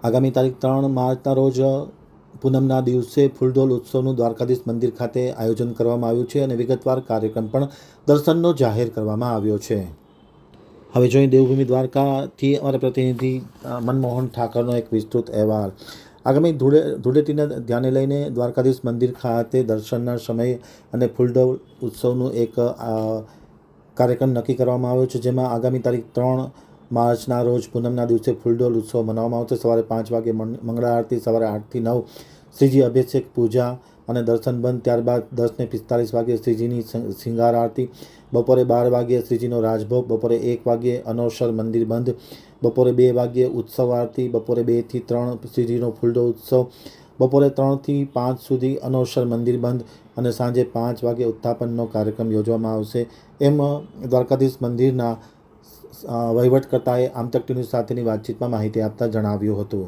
આગામી તારીખ 3 માર્ચના રોજ પૂનમના દિવસે ફૂલડોલ ઉત્સવનું દ્વારકાધીશ મંદિર ખાતે આયોજન કરવામાં આવ્યું છે અને વિગતવાર કાર્યક્રમ પણ દર્શનનો જાહેર કરવામાં આવ્યો છે। હવે જોઈએ દેવભૂમિ દ્વારકાથી અમારા પ્રતિનિધિ મનમોહન ઠાકરનો એક વિસ્તૃત અહેવાલ। આગામી ધૂળેટીને ધ્યાને લઈને દ્વારકાધીશ મંદિર ખાતે દર્શનના સમય અને ફૂલડોલ ઉત્સવનું એક કાર્યક્રમ નક્કી કરવામાં આવ્યો છે, જેમાં આગામી તારીખ 3 માર્ચના રોજ પૂનમના દિવસે ફૂલડોલ ઉત્સવ મનાવવામાં આવશે। સવારે 5 વાગે મંગળા આરતી, સવારે 8 થી 9 શ્રીજી અભિષેક પૂજા અને દર્શન બંધ। ત્યારબાદ 10 ને 45 વાગે શ્રીજીની શિંગાર આરતી, બપોરે 12 વાગે શ્રીજીનો રાજભોગ, બપોરે 1 વાગે અનોસર મંદિર બંધ, બપોરે 2 વાગે ઉત્સવ આરતી, બપોરે 2 થી 3 શ્રીજીનો ફૂલડોલ ઉત્સવ, બપોરે 3 થી 5 સુધી અનોસર મંદિર બંધ અને સાંજે 5 વાગે ઉત્થાપનનો કાર્યક્રમ યોજવામાં આવશે, એમ દ્વારકાધીશ મંદિરના વહીવટકર્તાએ આમતક ન્યૂઝ સાથેની વાતચીતમાં માહિતી આપતા જણાવ્યું હતું।